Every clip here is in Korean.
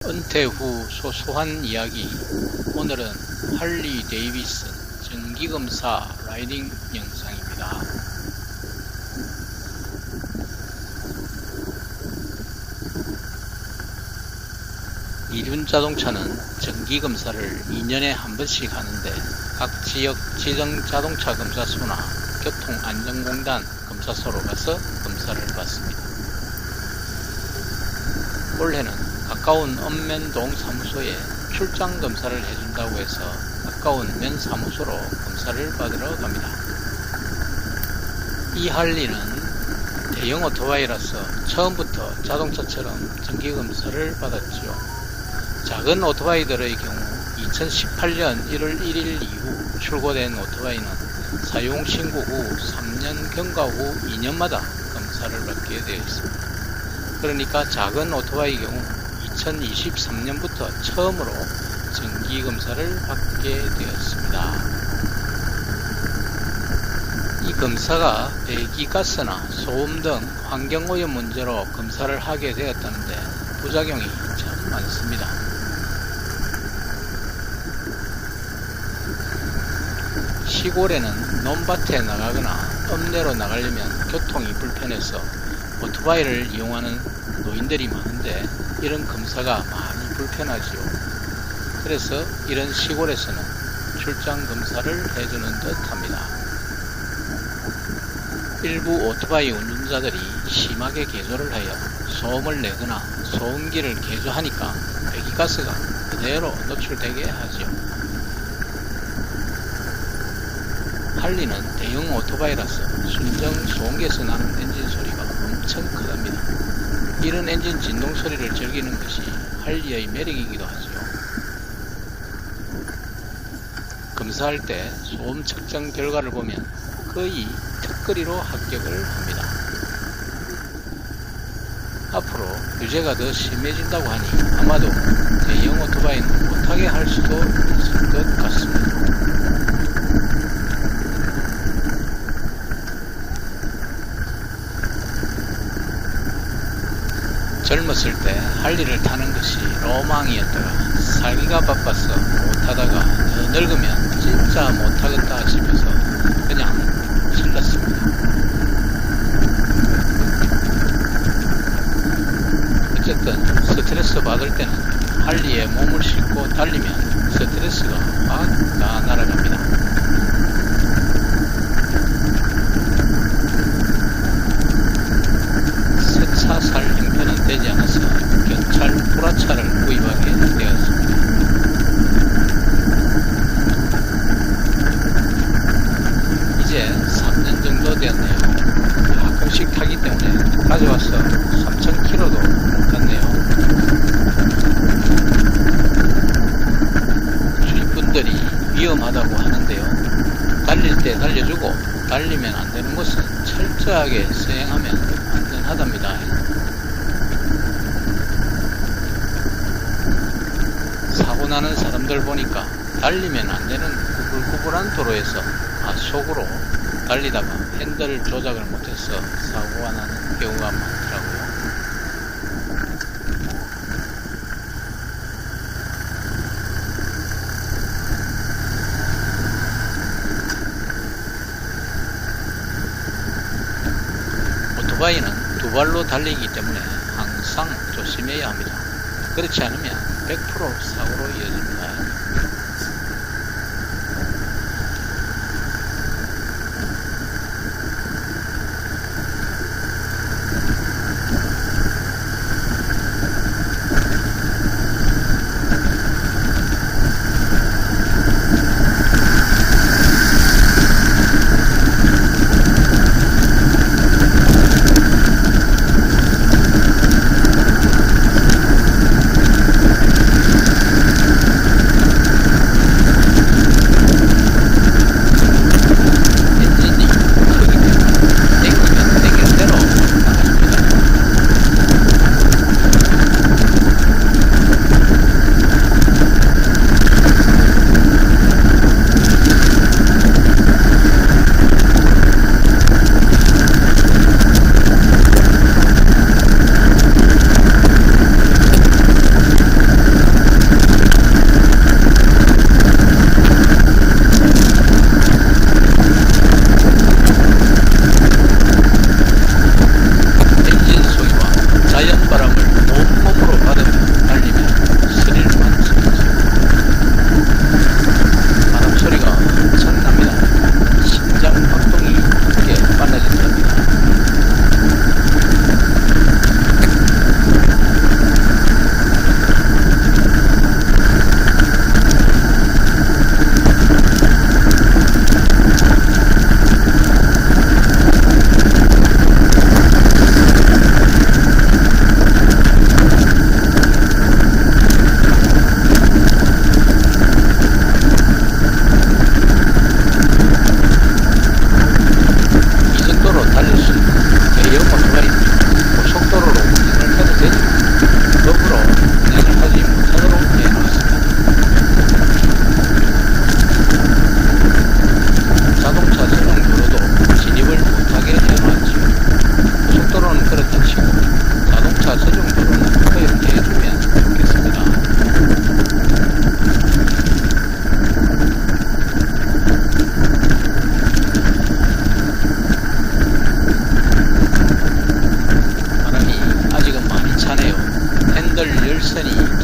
은퇴 후 소소한 이야기. 오늘은 할리 데이비슨 정기검사 라이딩 영상입니다. 이륜자동차는 정기검사를 2년에 한 번씩 하는데 각 지역 지정 자동차 검사소나 교통안전공단 검사소로 가서 검사를 받습니다. 올해는 가까운 읍면동 사무소에 출장 검사를 해준다고 해서 가까운 면 사무소로 검사를 받으러 갑니다. 이 할리는 대형 오토바이라서 처음부터 자동차처럼 정기 검사를 받았지요. 작은 오토바이들의 경우 2018년 1월 1일 이후 출고된 오토바이는 사용 신고 후 3년 경과 후 2년마다 검사를 받게 되어 있습니다. 그러니까 작은 오토바이 경우 2023년부터 처음으로 정기검사를 받게 되었습니다. 이 검사가 배기가스나 소음 등 환경오염 문제로 검사를 하게 되었다는데 부작용이 참 많습니다. 시골에는 논밭에 나가거나 읍내로 나가려면 교통이 불편해서 오토바이를 이용하는 노인들이 많은데 이런 검사가 많이 불편하지요. 그래서 이런 시골에서는 출장 검사를 해주는 듯 합니다. 일부 오토바이 운전자들이 심하게 개조를 하여 소음을 내거나 소음기를 개조하니까 배기가스가 그대로 노출되게 하지요. 할리는 대형 오토바이라서 순정 소음기에서 나는 엔진 소리가 엄청 크답니다. 이런 엔진 진동 소리를 즐기는 것이 할리의 매력이기도 하죠. 검사할 때 소음 측정 결과를 보면 거의 턱걸이로 합격을 합니다. 앞으로 규제가 더 심해진다고 하니 아마도 대형 오토바이는 못하게 할 수도 있을 것 같습니다. 젊었을 때 할리를 타는 것이 로망이었다가 살기가 바빠서 못하다가 더 늙으면 진짜 못하겠다 싶어서 그냥 질렀습니다. 어쨌든 스트레스 받을 때는 할리에 몸을 싣고 달리면 스트레스가 확 다 날아갑니다. 새차 살 형편은 되지 않아서 경찰 구라차를 구입하게 되었습니다. 이제 3년 정도 되었네요. 가끔씩 타기 때문에 가져와서 3,000km도 갔네요. 주위분들이 위험하다고 하는데요. 달릴 때 달려주고 달리면 안 되는 곳은 철저하게 서행하면 안전하답니다. 사고 나는 사람들 보니까 달리면 안 되는 구불구불한 도로에서 과속으로 달리다가 핸들 조작을 못해서 사고가 나는 경우가 많더라고요. 오토바이는 두 발로 달리기 때문에 항상 조심해야 합니다. 그렇지 않으면 100% 사고로 이어집니다.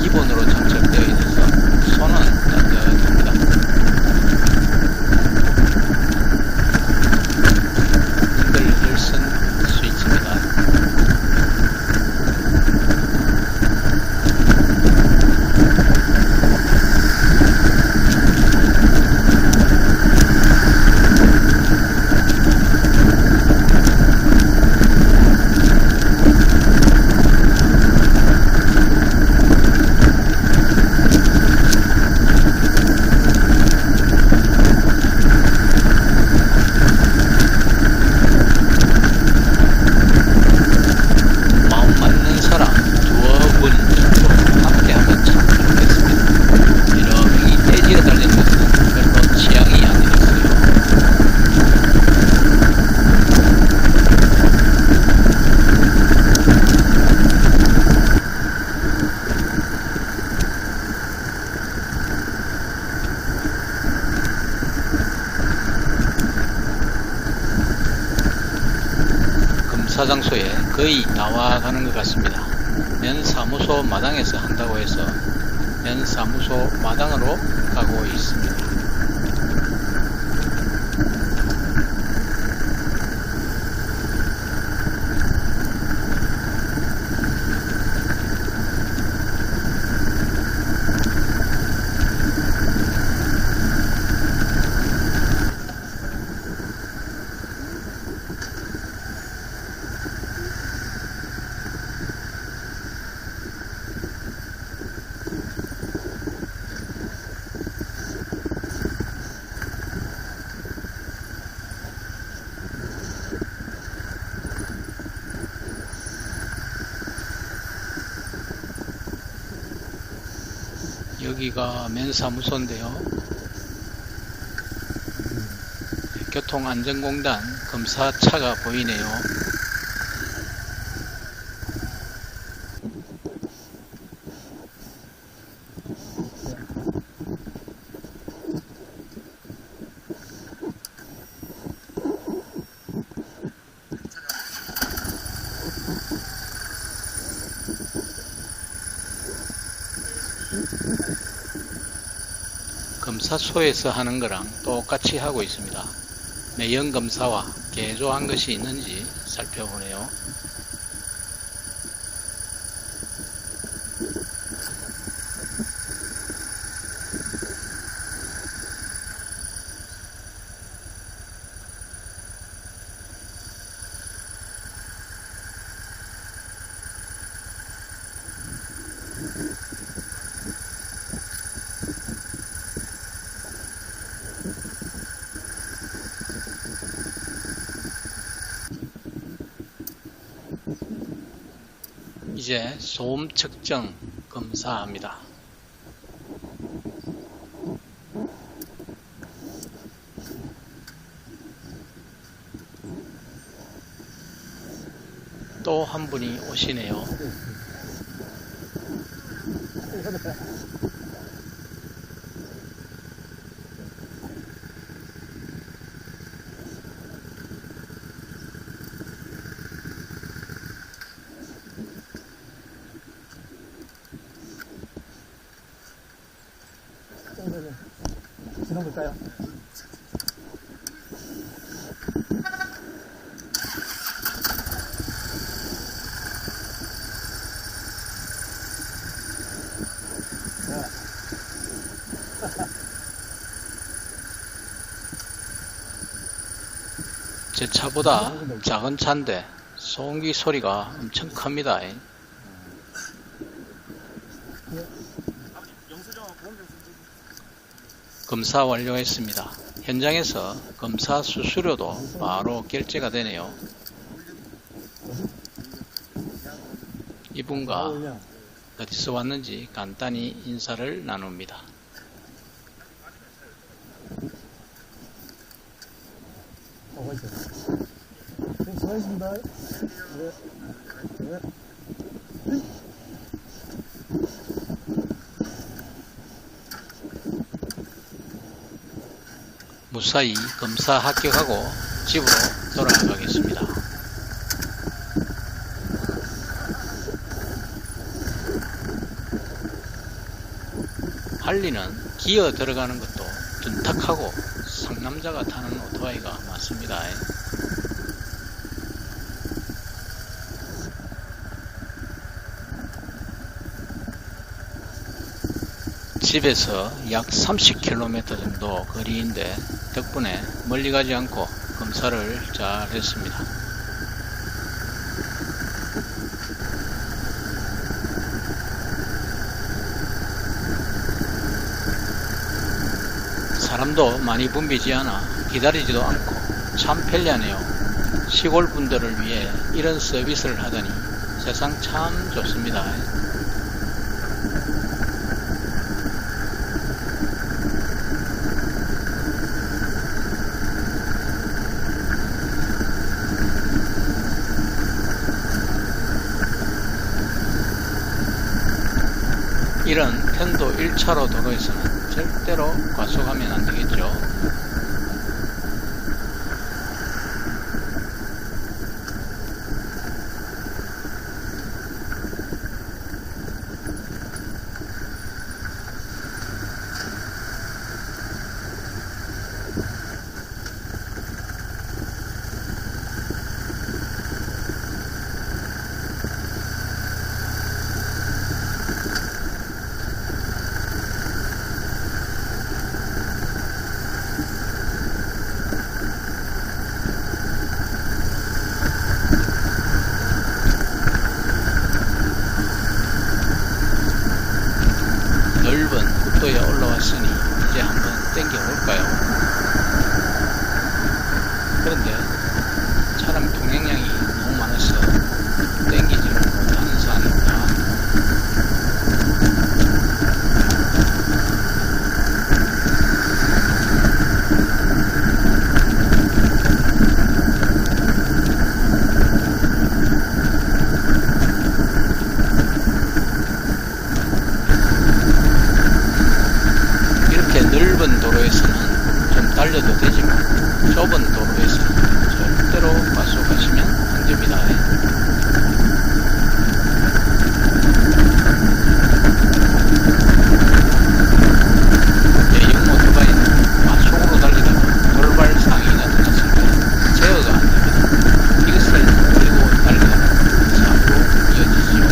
기본으로 장착되어 있어서 손은 따뜻합니다. 핸들 열선 스위치입니다. 사장소에 거의 나와가는 것 같습니다. 면사무소 마당에서 한다고 해서 면사무소 마당으로 가고 있습니다. 여기가 면사무소인데요. 교통안전공단 검사차가 보이네요. 검사소에서 하는 거랑 똑같이 하고 있습니다. 매연 검사와 개조한 것이 있는지 살펴보네요. 이제 소음 측정 검사합니다. 또 한 분이 오시네요. 지나볼까요? 제 차보다 작은 차인데 소음기 소리가 엄청 큽니다. 검사 완료했습니다. 현장에서 검사 수수료도 바로 결제가 되네요. 이분과 어디서 왔는지 간단히 인사를 나눕니다. 수고하셨습니다. 네. 무사히 검사 합격하고 집으로 돌아가겠습니다. 할리는 기어 들어가는 것도 둔탁하고 상남자가 타는 오토바이가 맞습니다. 집에서 약 30km 정도 거리인데 덕분에 멀리 가지 않고 검사를 잘 했습니다. 사람도 많이 붐비지 않아 기다리지도 않고 참 편리하네요. 시골 분들을 위해 이런 서비스를 하다니 세상 참 좋습니다. 이런 편도 1차로 도로에서는 절대로 과속하면 안 되겠죠. 넓은 국도에 올라왔으니 이제 한번 땡겨 볼까요? 그런데 차량 통행량이 너무 많아서 땡기지를 못하는 상황입니다. 넓은 도로에서는 좀 달려도 되지만 좁은 도로에서는 절대로 과속하시면 안 됩니다. 대형 오토바이는 과속으로 달리다가 돌발 상황이 나타났을 때 제어가 안 됩니다. 이것을 노리고 달리다가 사고로 이어지지요.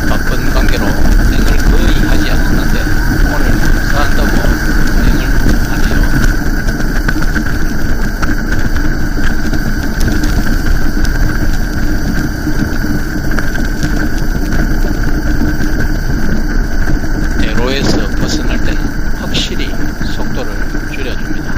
바쁜 관계로 운행을 거의 하지 않았는데 오늘 검사한다고 운행을 하네요. 대로에서 벗어날 때는 확실히 속도를 줄여줍니다.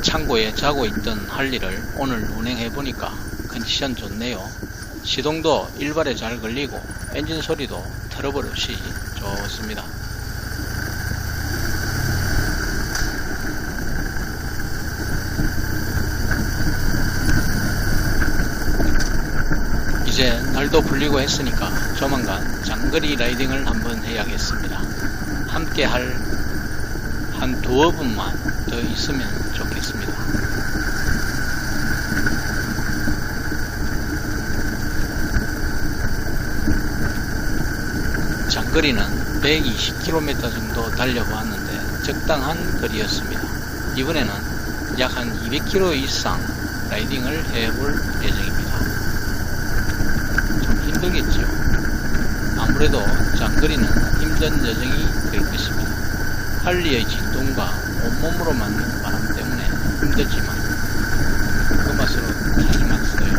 창고에 자고 있던 할리를 오늘 운행해보니까 컨디션 좋네요. 시동도 일발에 잘 걸리고 엔진 소리도 트러블 없이 좋습니다. 이제 날도 풀리고 했으니까 조만간 장거리 라이딩을 한번 해야겠습니다. 함께 할 한 두어 분만 더 있으면 좋겠습니다. 장거리는 120km 정도 달려보았는데 적당한 거리였습니다. 이번에는 약 한 200km 이상 라이딩을 해볼 예정입니다. 좀 힘들겠죠. 아무래도 장거리는 힘든 여정이 될 것입니다. 할리의 진동과 온몸으로 맞는 바람 때문에 힘들지만 그 맛으로 타지 않았어요.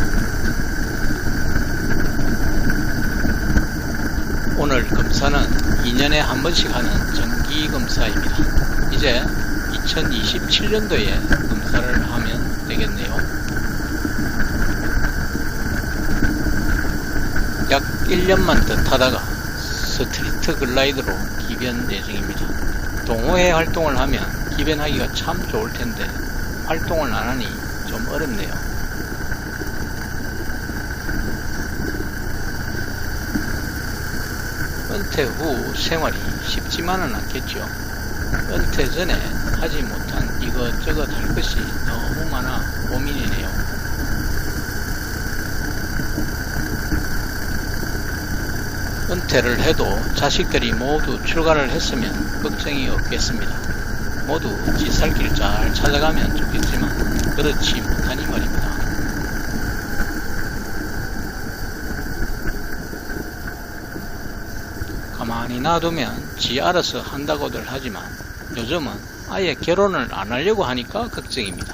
오늘 검사는 2년에 한 번씩 하는 정기 검사입니다. 이제 2027년도에 검사를 하면 되겠네요. 약 1년만 더 타다가 스트리트 글라이드로 기변 예정입니다. 동호회 활동을 하면 기변하기가 참 좋을 텐데 활동을 안 하니 좀 어렵네요. 은퇴 후 생활이 쉽지만은 않겠죠. 은퇴 전에 하지 못한 이것저것 할 것이 너무 많아 고민이네요. 은퇴를 해도 자식들이 모두 출가를 했으면 걱정이 없겠습니다. 모두 지 살 길 잘 찾아가면 좋겠지만 그렇지 못하니 말입니다. 가만히 놔두면 지 알아서 한다고들 하지만 요즘은 아예 결혼을 안 하려고 하니까 걱정입니다.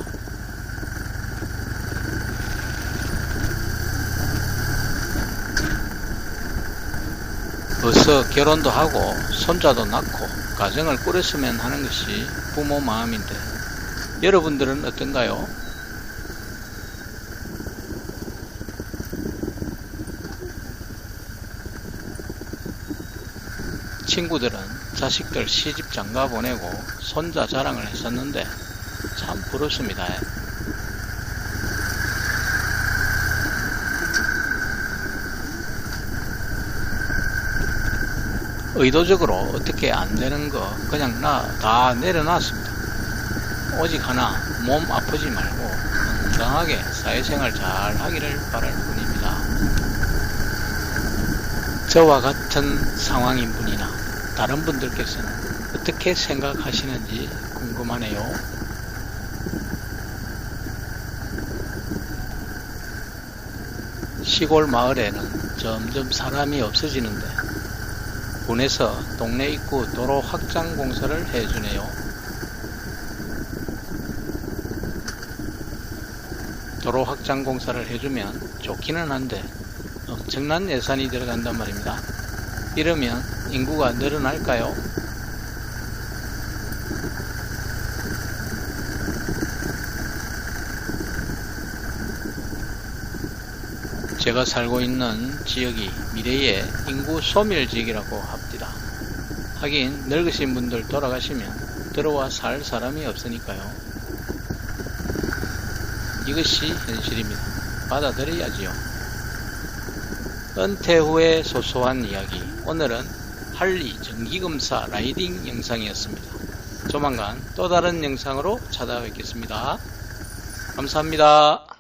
어서 결혼도 하고 손자도 낳고 가정을 꾸렸으면 하는 것이 부모 마음인데 여러분들은 어떤가요? 친구들은 자식들 시집 장가 보내고 손자 자랑을 했었는데 참 부럽습니다. 의도적으로 어떻게 안 되는 거 그냥 다 내려놨습니다. 오직 하나 몸 아프지 말고 건강하게 사회생활 잘 하기를 바랄 뿐입니다. 저와 같은 상황인 분이나 다른 분들께서는 어떻게 생각하시는지 궁금하네요. 시골 마을에는 점점 사람이 없어지는데 군에서 동네 입구 도로 확장 공사를 해주네요. 도로 확장 공사를 해주면 좋기는 한데 엄청난 예산이 들어간단 말입니다. 이러면 인구가 늘어날까요? 제가 살고 있는 지역이 미래의 인구 소멸지역이라고 합니다. 하긴 늙으신 분들 돌아가시면 들어와 살 사람이 없으니까요. 이것이 현실입니다. 받아들여야지요. 은퇴 후의 소소한 이야기, 오늘은 할리 정기검사 라이딩 영상이었습니다. 조만간 또 다른 영상으로 찾아뵙겠습니다. 감사합니다.